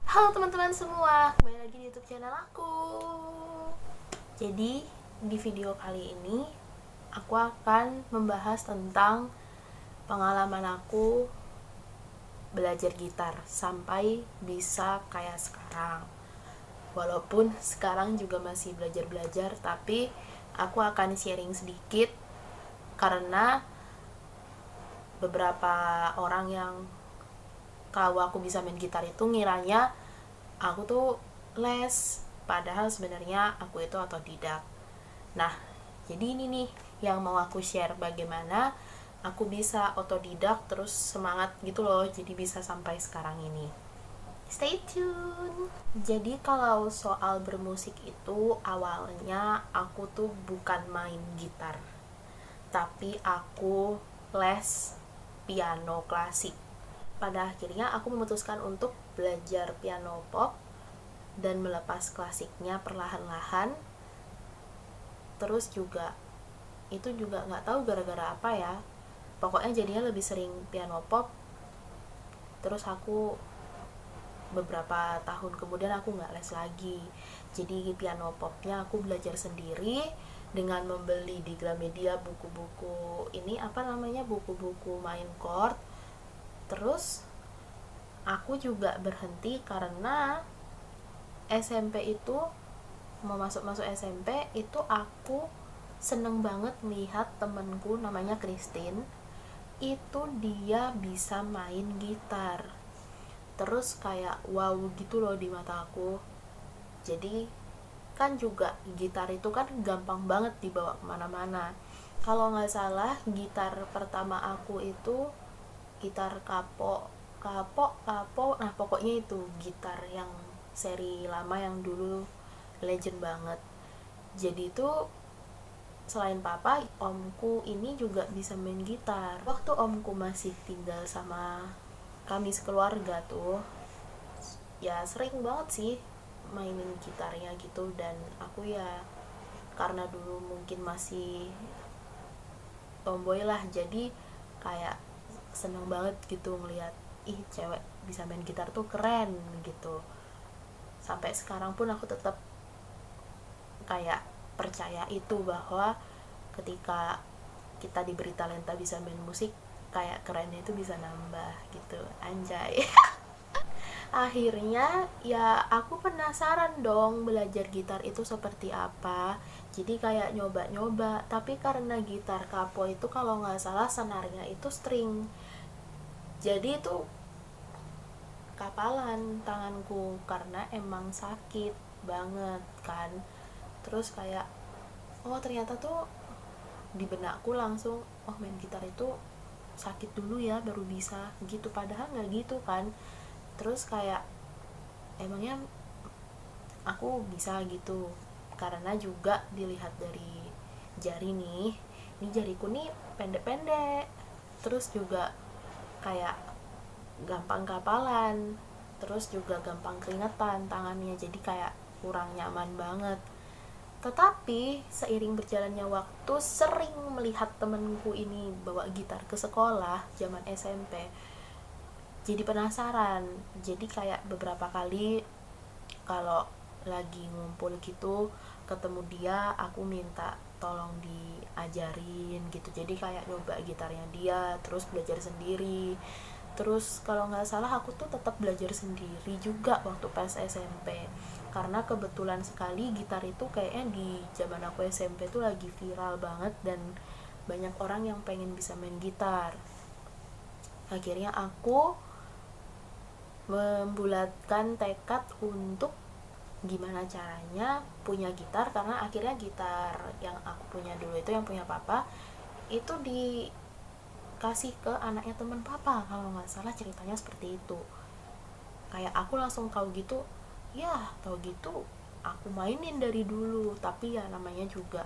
Halo teman-teman semua, kembali lagi di YouTube channel aku. Jadi di video kali ini aku akan membahas tentang pengalaman aku belajar gitar sampai bisa kayak sekarang. Walaupun sekarang juga masih belajar-belajar, tapi aku akan sharing sedikit karena beberapa orang yang kalau aku bisa main gitar itu ngiranya aku tuh les, padahal sebenarnya aku itu otodidak. Nah, jadi ini nih yang mau aku share bagaimana aku bisa otodidak terus semangat gitu loh, jadi bisa sampai sekarang ini. Stay tune. Jadi kalau soal bermusik itu awalnya aku tuh bukan main gitar, tapi aku les piano klasik. Pada akhirnya aku memutuskan untuk belajar piano pop dan melepas klasiknya perlahan-lahan. Terus juga itu juga nggak tahu gara-gara apa ya, pokoknya jadinya lebih sering piano pop. Terus aku beberapa tahun kemudian aku nggak les lagi, jadi piano popnya aku belajar sendiri dengan membeli di Gramedia buku-buku ini apa namanya, buku-buku main chord. Terus aku juga berhenti karena SMP itu mau masuk SMP itu aku seneng banget melihat temenku namanya Christine, itu dia bisa main gitar. Terus kayak wow gitu loh di mata aku. Jadi kan juga gitar itu kan gampang banget dibawa kemana-mana. Kalau nggak salah gitar pertama aku itu gitar kapo, nah pokoknya itu gitar yang seri lama yang dulu legend banget. Jadi itu selain papa, omku ini juga bisa main gitar. Waktu omku masih tinggal sama kami sekeluarga tuh, ya sering banget sih mainin gitarnya gitu. Dan aku ya karena dulu mungkin masih tomboy lah, jadi kayak seneng banget gitu ngeliat ih cewek bisa main gitar tuh keren gitu. Sampai sekarang pun aku tetap kayak percaya itu, bahwa ketika kita diberi talenta bisa main musik, kayak kerennya itu bisa nambah gitu, anjay. Akhirnya ya aku penasaran dong belajar gitar itu seperti apa, jadi kayak nyoba-nyoba. Tapi karena gitar kapo itu kalau nggak salah senarnya itu string, jadi itu kapalan tanganku karena emang sakit banget kan. Terus kayak oh ternyata tuh di benakku langsung, oh main gitar itu sakit dulu ya baru bisa gitu, padahal nggak gitu kan. Terus kayak emangnya aku bisa gitu, karena juga dilihat dari jari nih, ini jariku nih pendek-pendek. Terus juga kayak gampang kapalan, terus juga gampang keringetan tangannya, jadi kayak kurang nyaman banget. Tetapi seiring berjalannya waktu, sering melihat temenku ini bawa gitar ke sekolah zaman SMP, jadi penasaran. Jadi kayak beberapa kali kalau lagi ngumpul gitu ketemu dia, aku minta tolong diajarin gitu. Jadi kayak nyoba gitarnya dia, terus belajar sendiri. Terus kalau nggak salah aku tuh tetap belajar sendiri juga waktu pas SMP, karena kebetulan sekali gitar itu kayaknya di zaman aku SMP tuh lagi viral banget dan banyak orang yang pengen bisa main gitar. Akhirnya aku membulatkan tekad untuk gimana caranya punya gitar, karena akhirnya gitar yang aku punya dulu itu yang punya papa itu dikasih ke anaknya teman papa kalau nggak salah, ceritanya seperti itu. Kayak aku langsung tahu gitu, ya tahu gitu aku mainin dari dulu. Tapi ya namanya juga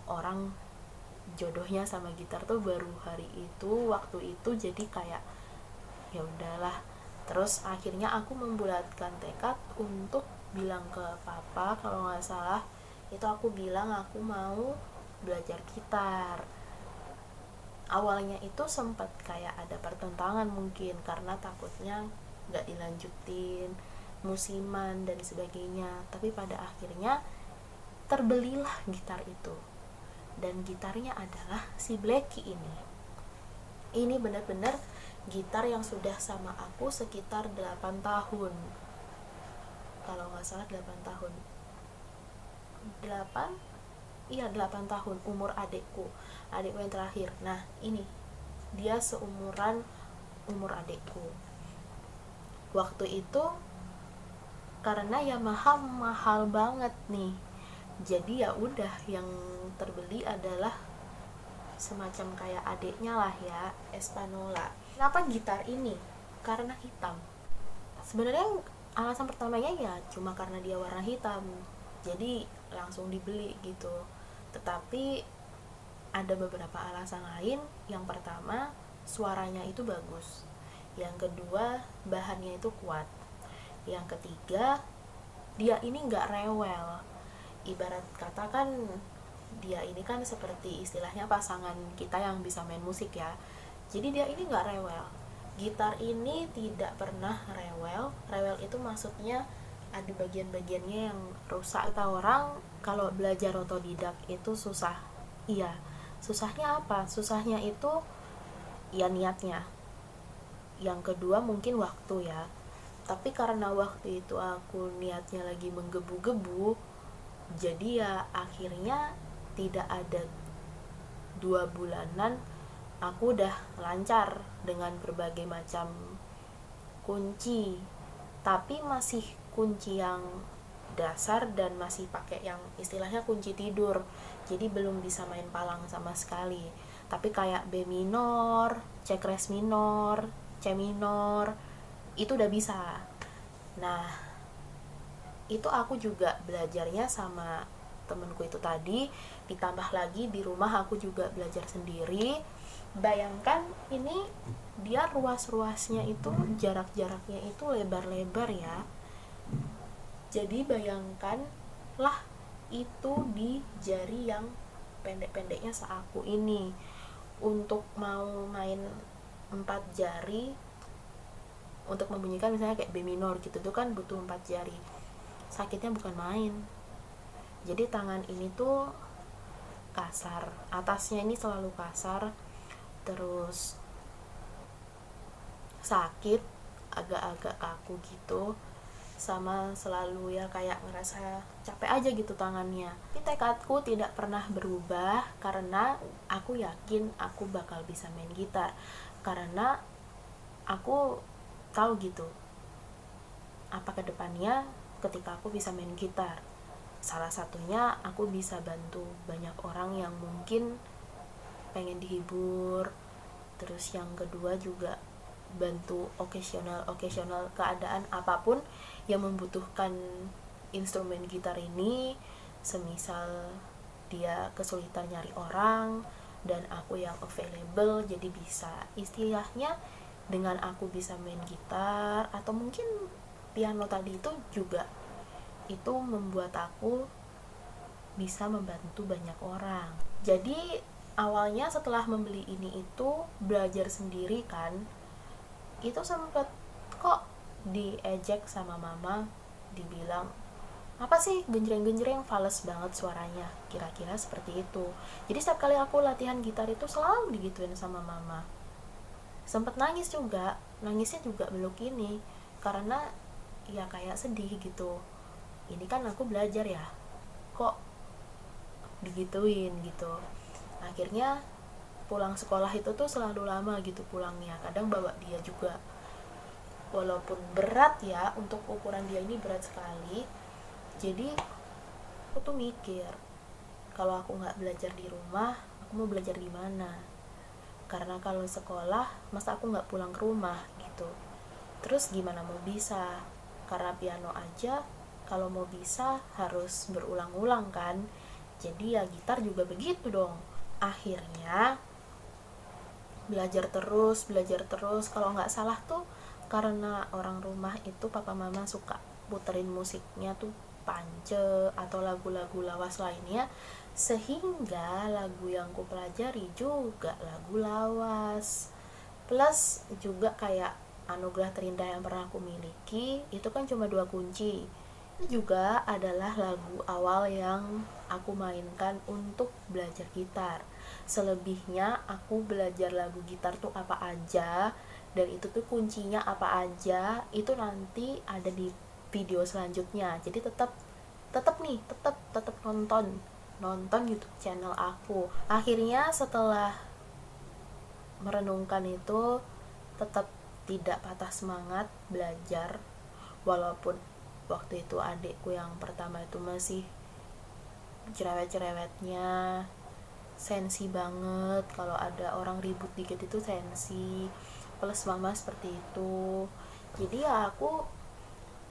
orang jodohnya sama gitar tuh baru hari itu waktu itu, jadi kayak ya udahlah. Terus akhirnya aku membulatkan tekad untuk bilang ke papa, kalau nggak salah itu aku bilang aku mau belajar gitar. awalnya itu sempat kayak ada pertentangan mungkin karena takutnya nggak dilanjutin musiman dan sebagainya, tapi pada akhirnya terbelilah gitar itu, dan gitarnya adalah si Blacky ini benar-benar gitar yang sudah sama aku sekitar 8 tahun, kalau nggak salah 8 tahun, 8, iya 8 tahun, umur adikku yang terakhir. Nah ini dia seumuran umur adikku waktu itu. Karena Yamaha mahal banget nih, jadi ya udah yang terbeli adalah semacam kayak adiknya lah ya, Espanola. Kenapa gitar ini? Karena hitam. Sebenarnya alasan pertamanya ya cuma karena dia warna hitam, jadi langsung dibeli gitu. Tetapi ada beberapa alasan lain. Yang pertama, suaranya itu bagus. Yang kedua, bahannya itu kuat. Yang ketiga, dia ini nggak rewel. Ibarat kata kan, dia ini kan seperti istilahnya pasangan kita yang bisa main musik ya. Jadi dia ini nggak rewel. Gitar ini tidak pernah rewel. Rewel itu maksudnya ada bagian-bagiannya yang rusak. Kata orang kalau belajar otodidak itu susah. Iya, susahnya apa? Susahnya itu ya niatnya. Yang kedua mungkin waktu ya. Tapi karena waktu itu aku niatnya lagi menggebu-gebu, jadi ya akhirnya tidak ada 2 bulanan aku udah lancar dengan berbagai macam kunci. Tapi masih kunci yang dasar dan masih pakai yang istilahnya kunci tidur, jadi belum bisa main palang sama sekali. Tapi kayak B minor, C crash minor, C minor itu udah bisa. Nah itu aku juga belajarnya sama temenku itu tadi, ditambah lagi di rumah aku juga belajar sendiri. Bayangkan ini dia ruas-ruasnya itu jarak-jaraknya itu lebar-lebar ya, jadi bayangkan lah itu di jari yang pendek-pendeknya seaku ini. Untuk mau main 4 jari untuk membunyikan misalnya kayak B minor gitu tuh kan butuh 4 jari, sakitnya bukan main. Jadi tangan ini tuh kasar, atasnya ini selalu kasar, terus sakit, agak-agak kaku gitu, sama selalu ya kayak ngerasa capek aja gitu tangannya. Tapi tekadku tidak pernah berubah karena aku yakin aku bakal bisa main gitar, karena aku tahu gitu apa kedepannya ketika aku bisa main gitar. Salah satunya aku bisa bantu banyak orang yang mungkin pengen dihibur, terus yang kedua juga bantu occasional keadaan apapun yang membutuhkan instrumen gitar ini. Semisal dia kesulitan nyari orang dan aku yang available, jadi bisa istilahnya dengan aku bisa main gitar atau mungkin piano tadi itu juga, itu membuat aku bisa membantu banyak orang. Jadi awalnya setelah membeli ini itu belajar sendiri kan, itu sempet kok diejek sama mama, dibilang apa sih genjreng-genjreng, fales banget suaranya, kira-kira seperti itu. Jadi setiap kali aku latihan gitar itu selalu digituin sama mama. Sempet nangis juga, nangisnya juga beluk ini karena ya kayak sedih gitu. Ini kan aku belajar ya, kok digituin gitu. Akhirnya pulang sekolah itu tuh selalu lama gitu pulangnya, kadang bawa dia juga, walaupun berat ya, untuk ukuran dia ini berat sekali. Jadi aku tuh mikir, kalau aku nggak belajar di rumah, aku mau belajar di mana? Karena kalau sekolah masa aku nggak pulang ke rumah gitu, terus gimana mau bisa? Karena piano aja kalau mau bisa harus berulang-ulang kan, jadi ya gitar juga begitu dong. Akhirnya belajar terus. Kalau nggak salah tuh karena orang rumah itu papa mama suka puterin musiknya tuh Pance atau lagu-lagu lawas lainnya, Sehingga lagu yang ku pelajari juga lagu lawas. Plus juga kayak anugerah terindah yang pernah aku miliki itu kan cuma 2 kunci. Itu juga adalah lagu awal yang aku mainkan untuk belajar gitar. Selebihnya aku belajar lagu gitar tuh apa aja, dan itu tuh kuncinya apa aja, itu nanti ada di video selanjutnya. Jadi tetap nonton YouTube channel aku. Akhirnya setelah merenungkan itu, tetap tidak patah semangat belajar, walaupun waktu itu adikku yang pertama itu masih cerewet-cerewetnya, sensi banget, kalau ada orang ribut dikit itu sensi, plus mama seperti itu. Jadi ya aku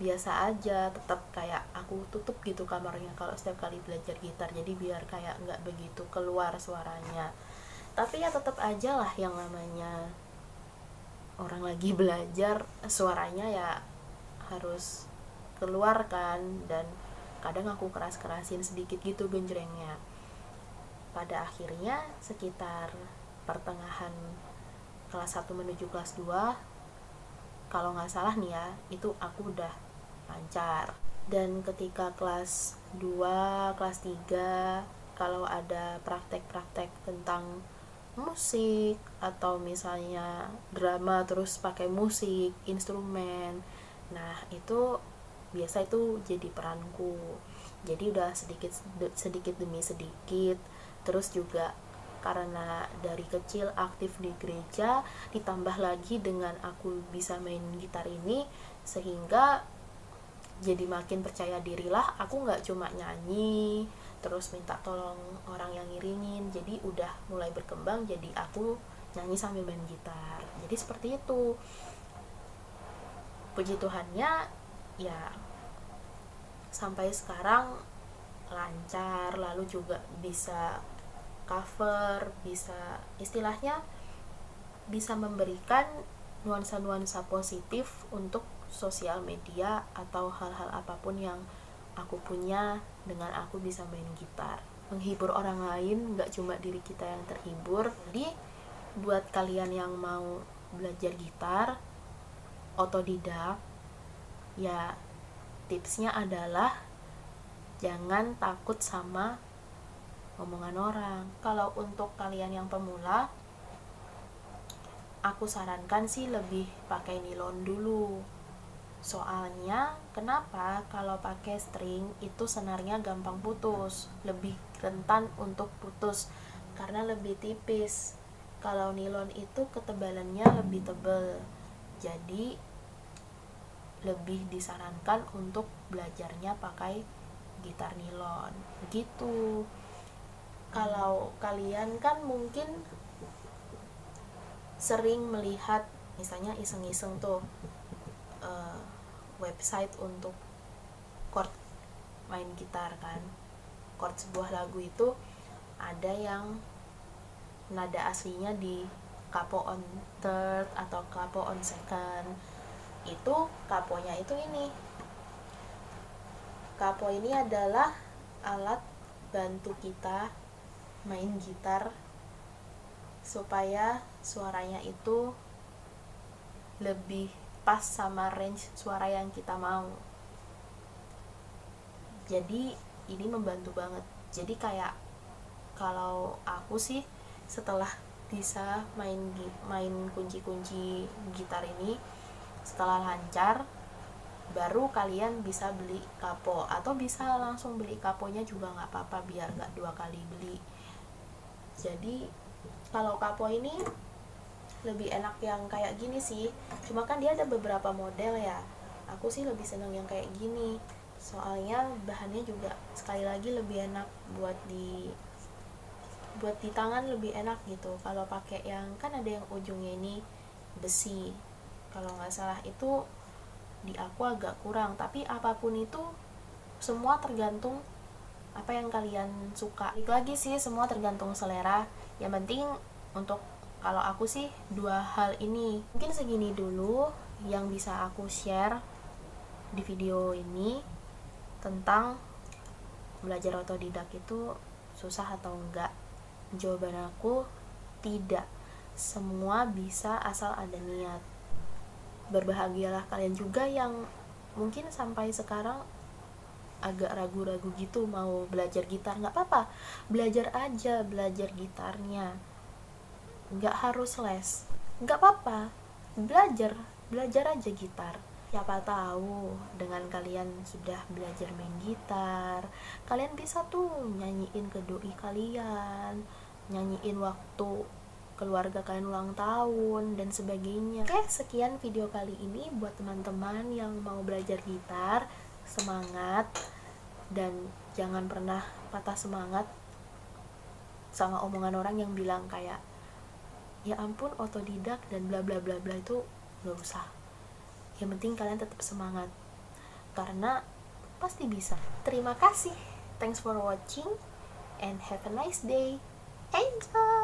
biasa aja, tetap kayak aku tutup gitu kamarnya kalau setiap kali belajar gitar, jadi biar kayak nggak begitu keluar suaranya. Tapi ya tetap aja lah, yang namanya orang lagi belajar suaranya ya harus keluar kan, dan kadang aku keras-kerasin sedikit gitu genjrengnya. Pada akhirnya sekitar pertengahan kelas 1 menuju kelas 2, kalau nggak salah nih ya, itu aku udah lancar. Dan ketika kelas 2, kelas 3, kalau ada praktek-praktek tentang musik atau misalnya drama terus pakai musik, instrumen, nah itu biasa itu jadi peranku. Jadi udah sedikit demi sedikit. Terus juga karena dari kecil aktif di gereja, ditambah lagi dengan aku bisa main gitar ini, sehingga jadi makin percaya diri lah. Aku nggak cuma nyanyi terus minta tolong orang yang ngiringin, jadi udah mulai berkembang jadi aku nyanyi sambil main gitar. Jadi seperti itu. Puji Tuhannya ya sampai sekarang lancar, lalu juga bisa cover, bisa istilahnya bisa memberikan nuansa-nuansa positif untuk sosial media atau hal-hal apapun yang aku punya dengan aku bisa main gitar. Menghibur orang lain, gak cuma diri kita yang terhibur. Jadi buat kalian yang mau belajar gitar otodidak, ya tipsnya adalah jangan takut sama omongan orang. Kalau untuk kalian yang pemula, aku sarankan sih lebih pakai nilon dulu. Soalnya kenapa? Kalau pakai string itu senarnya gampang putus, lebih rentan untuk putus karena lebih tipis. Kalau nilon itu ketebalannya lebih tebal, jadi lebih disarankan untuk belajarnya pakai gitar nilon gitu. Kalau kalian kan mungkin sering melihat misalnya iseng-iseng tuh website untuk chord main gitar kan, chord sebuah lagu itu ada yang nada aslinya di capo on third atau capo on second. Itu caponya itu ini. Capo ini adalah alat bantu kita main gitar supaya suaranya itu lebih pas sama range suara yang kita mau. Jadi ini membantu banget. Jadi kayak kalau aku sih setelah bisa main kunci-kunci gitar ini, setelah lancar, baru kalian bisa beli capo, atau bisa langsung beli caponya juga nggak apa-apa biar nggak 2 kali beli. Jadi kalau capo ini lebih enak yang kayak gini sih, cuma kan dia ada beberapa model ya. Aku sih lebih seneng yang kayak gini, soalnya bahannya juga sekali lagi lebih enak buat di tangan, lebih enak gitu. Kalau pakai yang kan ada yang ujungnya ini besi, kalau nggak salah itu di aku agak kurang. Tapi apapun itu semua tergantung apa yang kalian suka. Lagi sih semua tergantung selera. Yang penting untuk kalau aku sih 2 hal ini. Mungkin segini dulu yang bisa aku share di video ini tentang belajar otodidak itu susah atau enggak? Jawaban aku tidak. Semua bisa asal ada niat. Berbahagialah kalian juga yang mungkin sampai sekarang agak ragu-ragu gitu mau belajar gitar. Nggak apa-apa, belajar aja, belajar gitarnya, nggak harus les, nggak apa-apa, belajar aja gitar. Siapa tahu dengan kalian sudah belajar main gitar, kalian bisa tuh nyanyiin ke doi kalian, nyanyiin waktu keluarga kalian ulang tahun dan sebagainya. Oke, sekian video kali ini buat teman-teman yang mau belajar gitar. Semangat dan jangan pernah patah semangat sama omongan orang yang bilang kayak ya ampun otodidak dan bla bla bla bla, itu gak usah. Yang penting kalian tetap semangat karena pasti bisa. Terima kasih, thanks for watching and have a nice day. Enjoy.